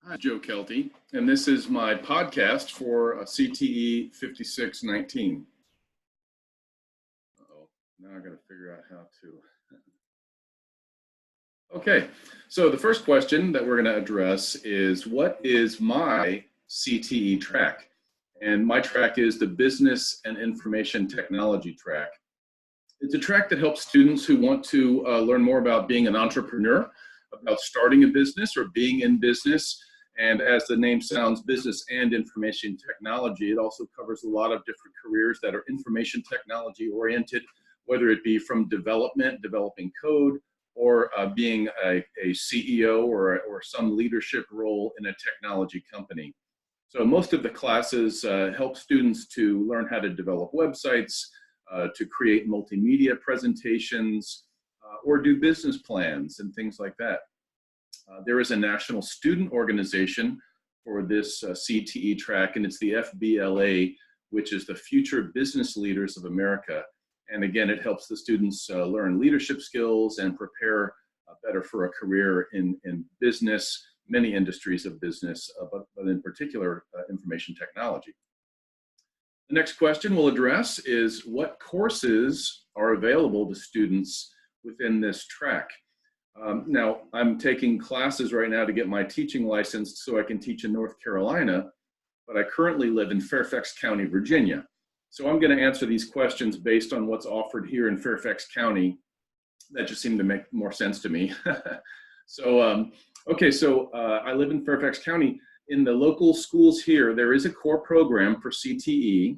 Hi, Joe Kelty, and this is my podcast for CTE 5619. Uh-oh, now I got to figure out how to. Okay, so the first question that we're going to address is, what is my CTE track? And my track is the Business and Information Technology track. It's a track that helps students who want to learn more about being an entrepreneur, about starting a business or being in business. And as the name sounds, business and information technology, it also covers a lot of different careers that are information technology oriented, whether it be from development, developing code, or being a CEO or some leadership role in a technology company. So most of the classes help students to learn how to develop websites, to create multimedia presentations, or do business plans and things like that. There is a national student organization for this CTE track, and it's the FBLA, which is the Future Business Leaders of America. And again, it helps the students learn leadership skills and prepare better for a career in business, many industries of business, but in particular, information technology. The next question we'll address is, what courses are available to students within this track? Now, I'm taking classes right now to get my teaching license so I can teach in North Carolina, but I currently live in Fairfax County, Virginia. So I'm going to answer these questions based on what's offered here in Fairfax County. That just seemed to make more sense to me. So I live in Fairfax County. In the local schools here, there is a core program for CTE,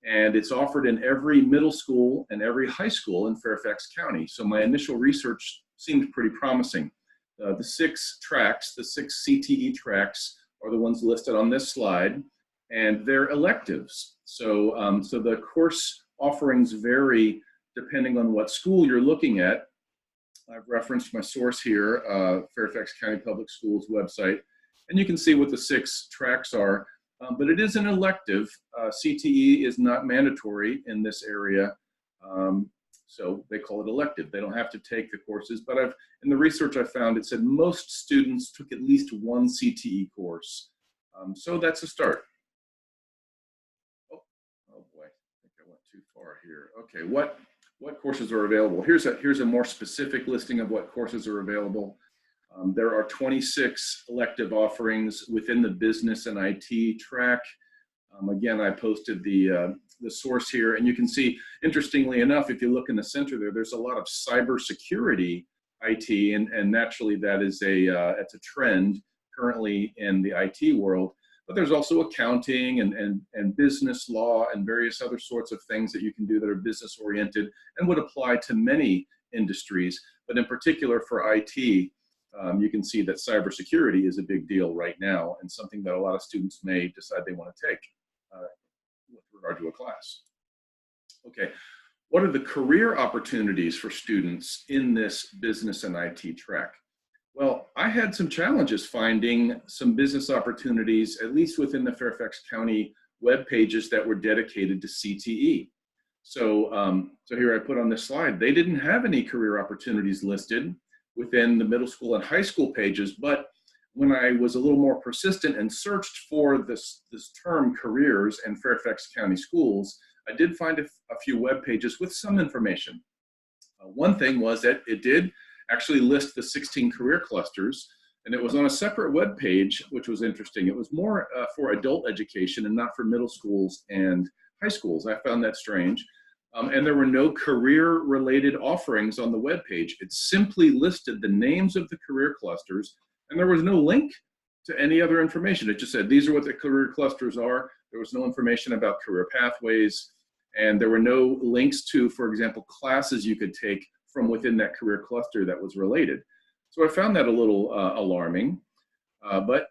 and it's offered in every middle school and every high school in Fairfax County. So my initial research seemed pretty promising. The six CTE tracks are the ones listed on this slide, and they're electives. So the course offerings vary depending on what school you're looking at. I've referenced my source here, Fairfax County Public Schools website, and you can see what the six tracks are, but it is an elective. CTE is not mandatory in this area. So they call it elective. They don't have to take the courses, but in the research I found, it said most students took at least one CTE course. So that's a start. Oh boy, I think I went too far here. Okay, what courses are available? Here's a more specific listing of what courses are available. There are 26 elective offerings within the business and IT track. Again, I posted the source here, and you can see, interestingly enough, if you look in the center there's a lot of cybersecurity IT, and naturally that is it's a trend currently in the IT world. But there's also accounting and business law and various other sorts of things that you can do that are business oriented and would apply to many industries. But in particular for IT, you can see that cybersecurity is a big deal right now, and something that a lot of students may decide they want to take with regard to a class. Okay, what are the career opportunities for students in this business and IT track? Well, I had some challenges finding some business opportunities, at least within the Fairfax County web pages that were dedicated to CTE. So here I put on this slide, they didn't have any career opportunities listed within the middle school and high school pages, but when I was a little more persistent and searched for this term careers and Fairfax County schools, I did find a few web pages with some information. One thing was that it did actually list the 16 career clusters, and it was on a separate web page, which was interesting. It was more for adult education and not for middle schools and high schools. I found that strange. And there were no career-related offerings on the web page. It simply listed the names of the career clusters, and there was no link to any other information. It just said, these are what the career clusters are. There was no information about career pathways, and there were no links to, for example, classes you could take from within that career cluster that was related. So I found that a little alarming, but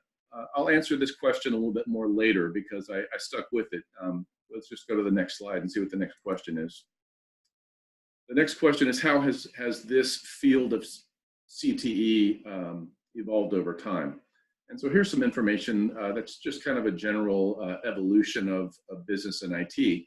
I'll answer this question a little bit more later because I stuck with it. Let's just go to the next slide and see what the next question is. The next question is, how has this field of CTE evolved over time? And so here's some information that's just kind of a general evolution of business and IT.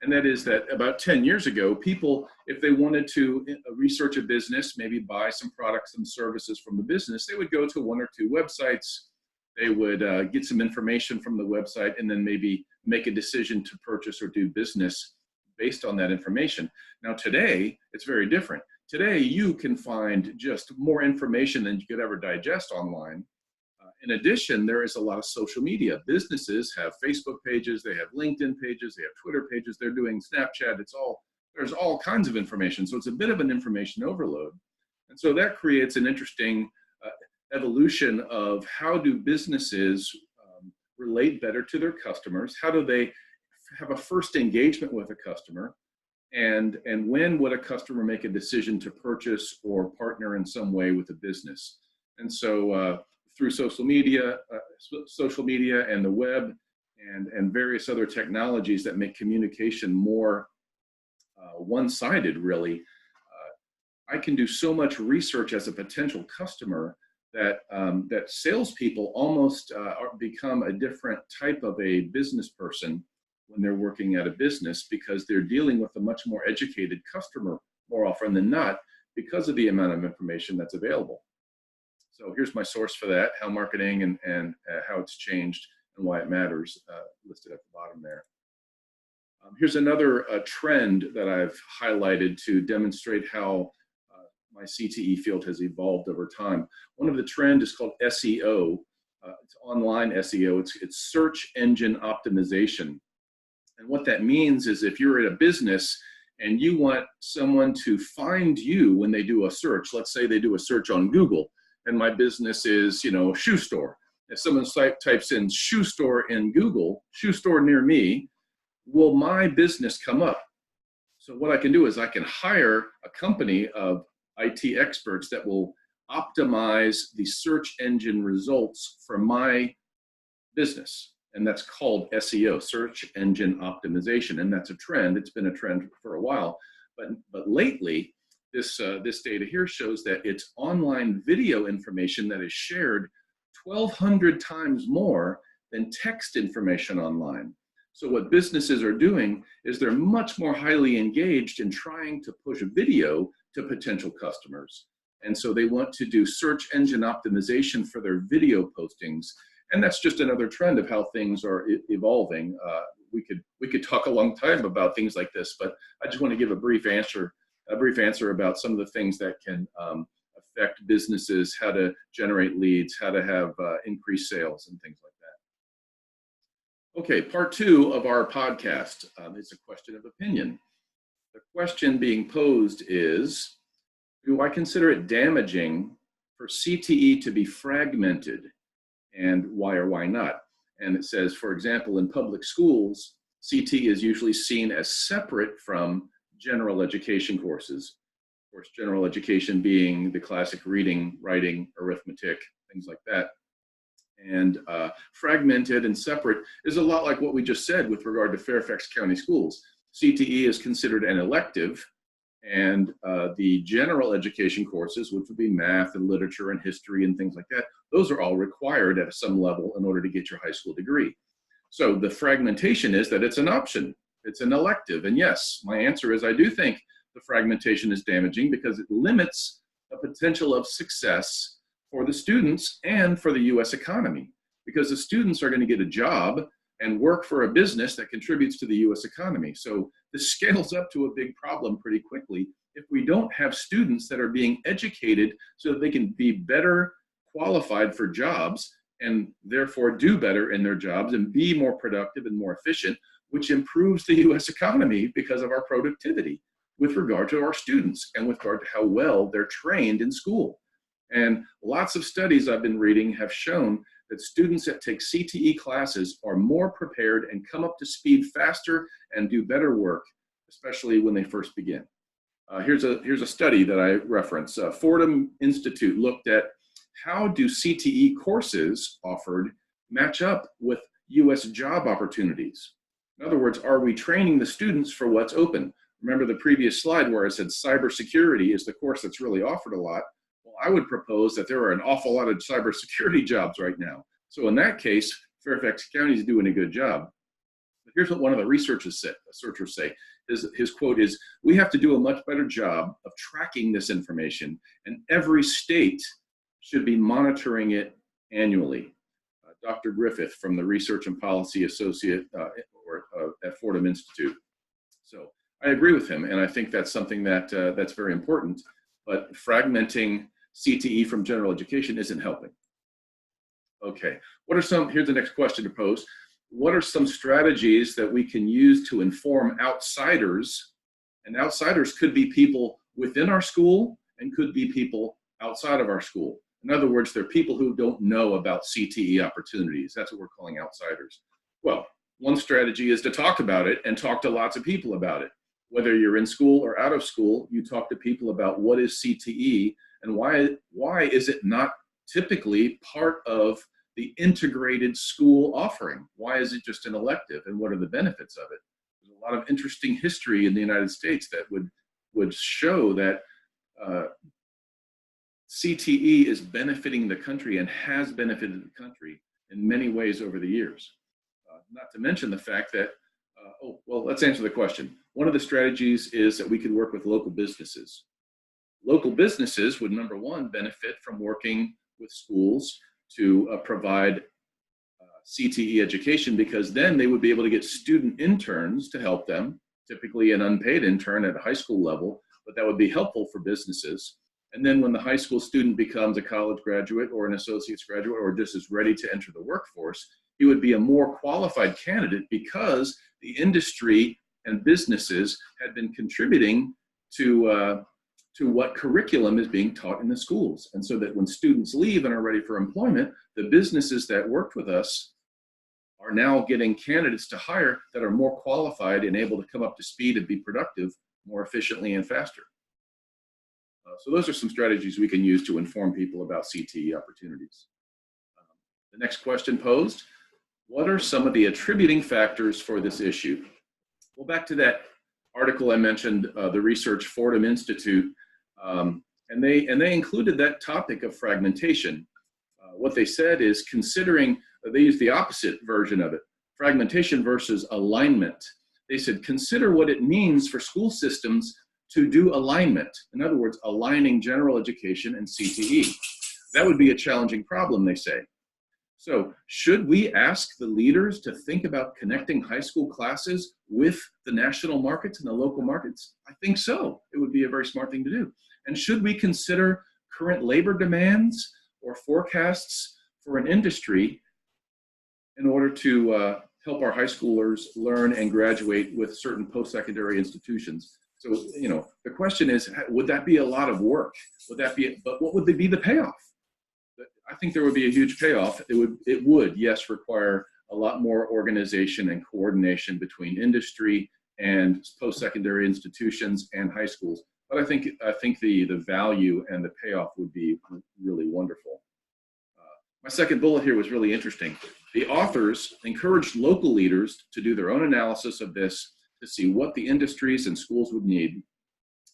And that is that about 10 years ago, people, if they wanted to research a business, maybe buy some products and services from the business, they would go to one or two websites, They would get some information from the website and then maybe make a decision to purchase or do business based on that information. Now today, it's very different. Today, you can find just more information than you could ever digest online. In addition, there is a lot of social media. Businesses have Facebook pages, they have LinkedIn pages, they have Twitter pages, they're doing Snapchat. There's all kinds of information. So it's a bit of an information overload. And so that creates an interesting evolution of how do businesses relate better to their customers? How do they have a first engagement with a customer? And when would a customer make a decision to purchase or partner in some way with a business? And so through social media and the web and various other technologies that make communication more one-sided, really, I can do so much research as a potential customer that salespeople almost become a different type of a business person when they're working at a business, because they're dealing with a much more educated customer more often than not because of the amount of information that's available. So here's my source for that, how marketing and how it's changed and why it matters, listed at the bottom there. Here's another trend that I've highlighted to demonstrate how my CTE field has evolved over time. One of the trends is called SEO. It's online SEO. It's search engine optimization. And what that means is if you're at a business and you want someone to find you when they do a search, let's say they do a search on Google, and my business is, shoe store. If someone types in shoe store in Google, shoe store near me, will my business come up? So what I can do is I can hire a company of IT experts that will optimize the search engine results for my business. And that's called SEO, search engine optimization. And that's a trend. It's been a trend for a while. But lately, this data here shows that it's online video information that is shared 1,200 times more than text information online. So what businesses are doing is they're much more highly engaged in trying to push video to potential customers. And so they want to do search engine optimization for their video postings. And that's just another trend of how things are evolving. We could talk a long time about things like this, but I just want to give a brief answer about some of the things that can affect businesses, how to generate leads, how to have increased sales and things like that. Okay, part 2 of our podcast is a question of opinion. The question being posed is, do I consider it damaging for CTE to be fragmented, and why or why not? And it says, for example, in public schools, CTE is usually seen as separate from general education courses. Of course, general education being the classic reading, writing, arithmetic, things like that. And fragmented and separate is a lot like what we just said with regard to Fairfax County Schools. CTE is considered an elective, and the general education courses, which would be math and literature and history and things like that, those are all required at some level in order to get your high school degree. So the fragmentation is that it's an option, it's an elective. And yes, my answer is I do think the fragmentation is damaging because it limits the potential of success for the students and for the U.S. economy, because the students are going to get a job and work for a business that contributes to the U.S. economy. So this scales up to a big problem pretty quickly if we don't have students that are being educated so that they can be better qualified for jobs and therefore do better in their jobs and be more productive and more efficient, which improves the U.S. economy because of our productivity with regard to our students and with regard to how well they're trained in school. And lots of studies I've been reading have shown that students that take CTE classes are more prepared and come up to speed faster and do better work, especially when they first begin. Here's a study that I reference. Fordham Institute looked at how do CTE courses offered match up with U.S. job opportunities. In other words, are we training the students for what's open? Remember the previous slide where I said cybersecurity is the course that's really offered a lot. Well, I would propose that there are an awful lot of cybersecurity jobs right now. So in that case, Fairfax County is doing a good job. But here's what one of the researchers say. His quote is, "We have to do a much better job of tracking this information, and every state should be monitoring it annually." Dr. Griffith from the Research and Policy Associate at Fordham Institute. So I agree with him, and I think that's something that's very important, but fragmenting CTE from general education isn't helping. Okay, here's the next question to pose. What are some strategies that we can use to inform outsiders? And outsiders could be people within our school and could be people outside of our school. In other words, they're people who don't know about CTE opportunities. That's what we're calling outsiders. Well, one strategy is to talk about it and talk to lots of people about it. Whether you're in school or out of school, you talk to people about what is CTE and why is it not typically part of the integrated school offering? Why is it just an elective, and what are the benefits of it? There's a lot of interesting history in the United States that would show that CTE is benefiting the country and has benefited the country in many ways over the years. Not to mention the fact that, let's answer the question. One of the strategies is that we could work with local businesses. Local businesses would, number one, benefit from working with schools to provide CTE education, because then they would be able to get student interns to help them, typically an unpaid intern at a high school level, but that would be helpful for businesses. And then when the high school student becomes a college graduate or an associate's graduate or just is ready to enter the workforce, he would be a more qualified candidate because the industry and businesses had been contributing to what curriculum is being taught in the schools. And so that when students leave and are ready for employment, the businesses that worked with us are now getting candidates to hire that are more qualified and able to come up to speed and be productive more efficiently and faster. So those are some strategies we can use to inform people about CTE opportunities. The next question posed, what are some of the attributing factors for this issue? Well, back to that article I mentioned, the research Fordham Institute, and they included that topic of fragmentation. What they said is they used the opposite version of it, fragmentation versus alignment. They said, consider what it means for school systems to do alignment. In other words, aligning general education and CTE. That would be a challenging problem, they say. So should we ask the leaders to think about connecting high school classes with the national markets and the local markets? I think so. It would be a very smart thing to do. And should we consider current labor demands or forecasts for an industry in order to help our high schoolers learn and graduate with certain post-secondary institutions? So, the question is, would that be a lot of work? But what would be the payoff? I think there would be a huge payoff. It would, yes, require a lot more organization and coordination between industry and post-secondary institutions and high schools. But I think the value and the payoff would be really wonderful. My second bullet here was really interesting. The authors encouraged local leaders to do their own analysis of this to see what the industries and schools would need.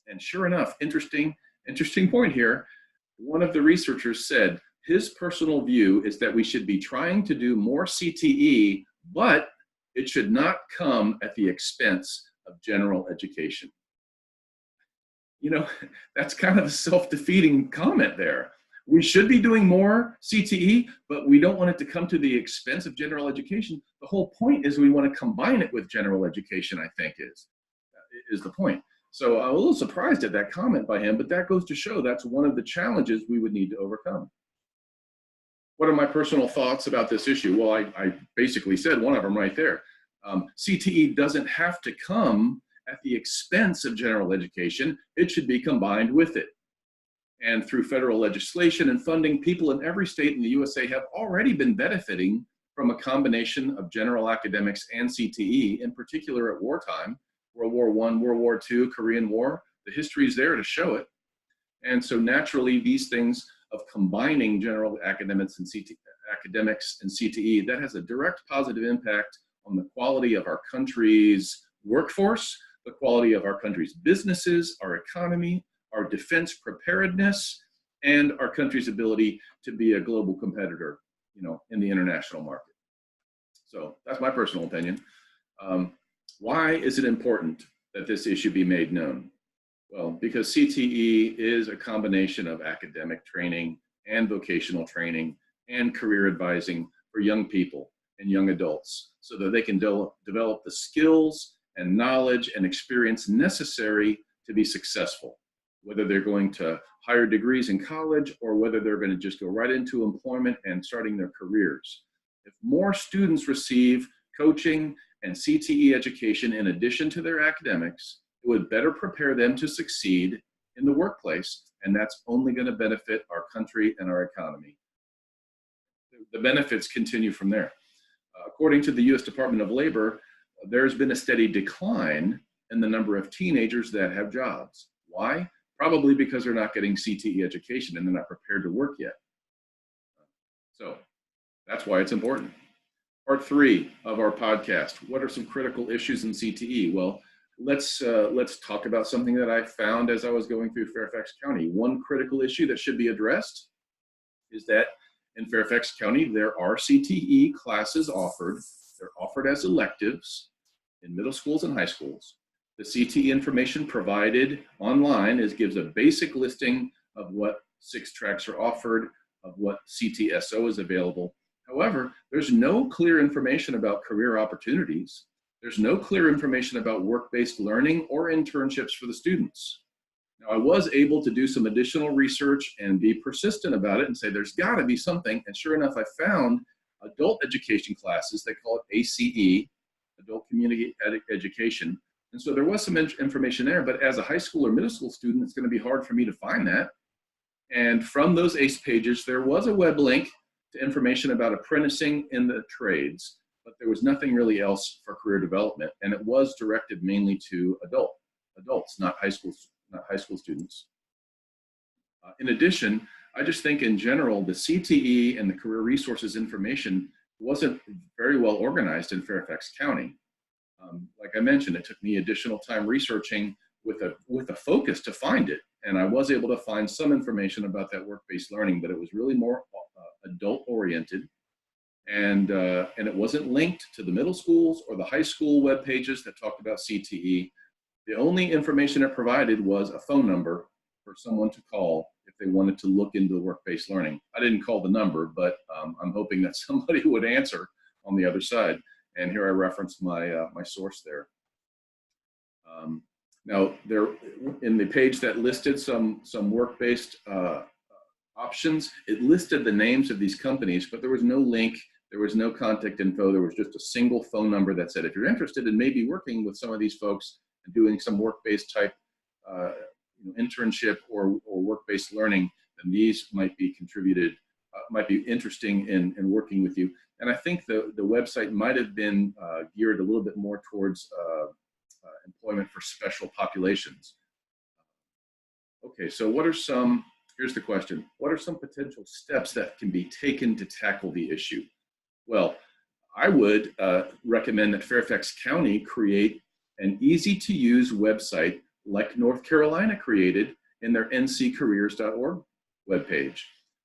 And sure enough, interesting point here, one of the researchers said his personal view is that we should be trying to do more CTE, but it should not come at the expense of general education. That's kind of a self-defeating comment there. We should be doing more CTE, but we don't want it to come to the expense of general education. The whole point is we want to combine it with general education, I think is the point. So I'm a little surprised at that comment by him, but that goes to show that's one of the challenges we would need to overcome. What are my personal thoughts about this issue? Well, I basically said one of them right there. CTE doesn't have to come at the expense of general education. It should be combined with it. And through federal legislation and funding, people in every state in the USA have already been benefiting from a combination of general academics and CTE, in particular at wartime, World War I, World War II, Korean War. The history is there to show it. And so naturally, these things of combining general academics and CTE, that has a direct positive impact on the quality of our country's workforce, the quality of our country's businesses, our economy, our defense preparedness, and our country's ability to be a global competitor, in the international market. So that's my personal opinion. Why is it important that this issue be made known? Well, because CTE is a combination of academic training and vocational training and career advising for young people and young adults so that they can develop the skills and knowledge and experience necessary to be successful, whether they're going to higher degrees in college or whether they're going to just go right into employment and starting their careers. If more students receive coaching and CTE education in addition to their academics, it would better prepare them to succeed in the workplace, and that's only going to benefit our country and our economy. The benefits continue from there. According to the U.S. Department of Labor, there's been a steady decline in the number of teenagers that have jobs. Why? Probably because they're not getting CTE education and they're not prepared to work yet. So that's why it's important. Part 3 of our podcast, what are some critical issues in CTE? Well, let's talk about something that I found as I was going through Fairfax County. One critical issue that should be addressed is that in Fairfax County, there are CTE classes offered. They're offered as electives in middle schools and high schools. The CTE information provided online gives a basic listing of what 6 tracks are offered, of what CTSO is available. However, there's no clear information about career opportunities. There's no clear information about work-based learning or internships for the students. Now, I was able to do some additional research and be persistent about it and say there's got to be something. And sure enough, I found adult education classes. They call it ACE, Adult Community Education. And so there was some information there, but as a high school or middle school student, it's going to be hard for me to find that. And from those ACE pages, there was a web link to information about apprenticing in the trades, but there was nothing really else for career development. And it was directed mainly to adults, not high school students. In addition, I just think in general, the CTE and the career resources information wasn't very well organized in Fairfax County. Like I mentioned, it took me additional time researching with a focus to find it. And I was able to find some information about that work-based learning, but it was really more adult-oriented. And it wasn't linked to the middle schools or the high school web pages that talked about CTE. The only information it provided was a phone number for someone to call if they wanted to look into the work-based learning. I didn't call the number, but I'm hoping that somebody would answer on the other side. And here I referenced my source there. Now, there in the page that listed some work-based options, it listed the names of these companies, but there was no link, there was no contact info, there was just a single phone number that said, if you're interested in maybe working with some of these folks and doing some work-based type internship or work-based learning, then these might be might be interesting in working with you. And I think the website might have been geared a little bit more towards employment for special populations. Okay, so here's the question. What are some potential steps that can be taken to tackle the issue? Well, I would recommend that Fairfax County create an easy-to-use website like North Carolina created in their nccareers.org webpage.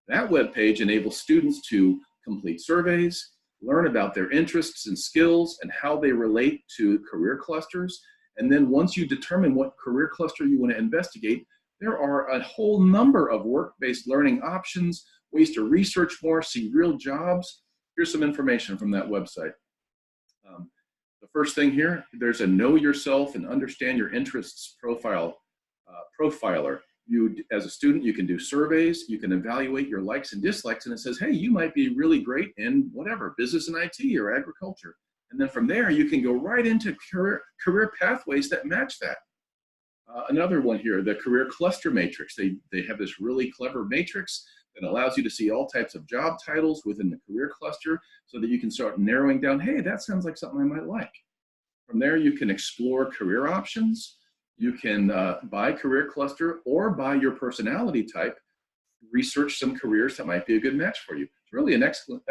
That webpage enables students to complete surveys, learn about their interests and skills and how they relate to career clusters. And then once you determine what career cluster you want to investigate, there are a whole number of work-based learning options, ways to research more, see real jobs. Here's some information from that website. The first thing here, there's a know yourself and understand your interests profiler. You, as a student, you can do surveys, you can evaluate your likes and dislikes, and it says, hey, you might be really great in whatever, business and IT or agriculture. And then from there, you can go right into career pathways that match that. Another one here, the career cluster matrix. They have this really clever matrix that allows you to see all types of job titles within the career cluster so that you can start narrowing down, hey, that sounds like something I might like. From there, you can explore career options. You can, by career cluster or by your personality type, research some careers that might be a good match for you. It's really an excellent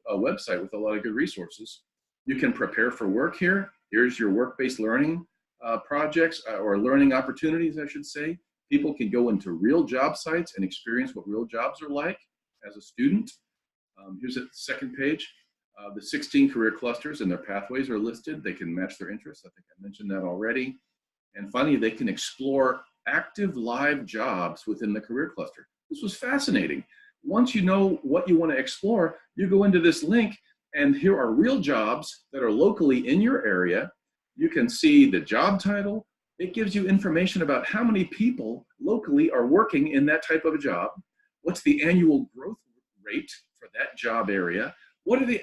website with a lot of good resources. You can prepare for work here. Here's your work-based learning projects or learning opportunities, I should say. People can go into real job sites and experience what real jobs are like as a student. Here's the second page. The 16 career clusters and their pathways are listed. They can match their interests. I think I mentioned that already. And finally, they can explore active live jobs within the career cluster. This was fascinating. once you know what you want to explore, you go into this link, and here are real jobs that are locally in your area. You can see the job title. It gives you information about how many people locally are working in that type of a job. What's the annual growth rate for that job area? What are the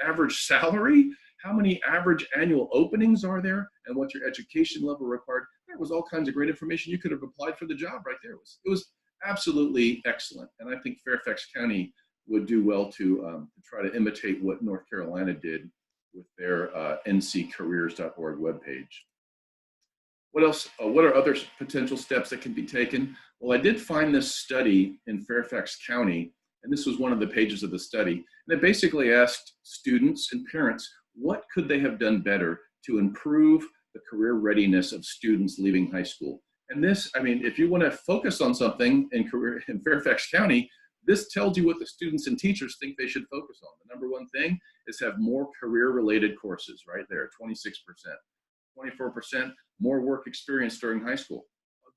average salary? How many average annual openings are there? And what's your education level required? There was all kinds of great information. You could have applied for the job right there. It was absolutely excellent. And I think Fairfax County would do well to try to imitate what North Carolina did with their nccareers.org webpage. What else? What are other potential steps that can be taken? Well, I did find this study in Fairfax County, and this was one of the pages of the study. And it basically asked students and parents, what could they have done better to improve the career readiness of students leaving high school? And this, I mean, if you want to focus on something in Fairfax County, this tells you what the students and teachers think they should focus on. The number one thing is have more career-related courses right there, 26%. 24% more work experience during high school.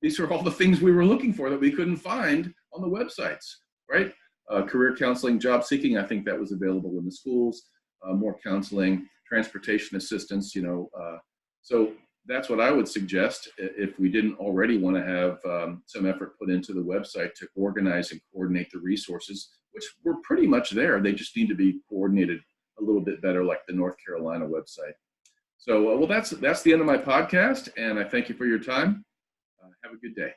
These are all the things we were looking for that we couldn't find on the websites, right? Career counseling, job seeking, I think that was available in the schools, more counseling, transportation assistance, so that's what I would suggest if we didn't already want to have some effort put into the website to organize and coordinate the resources, which were pretty much there. They just need to be coordinated a little bit better, like the North Carolina website. So, well, that's the end of my podcast, and I thank you for your time. Have a good day.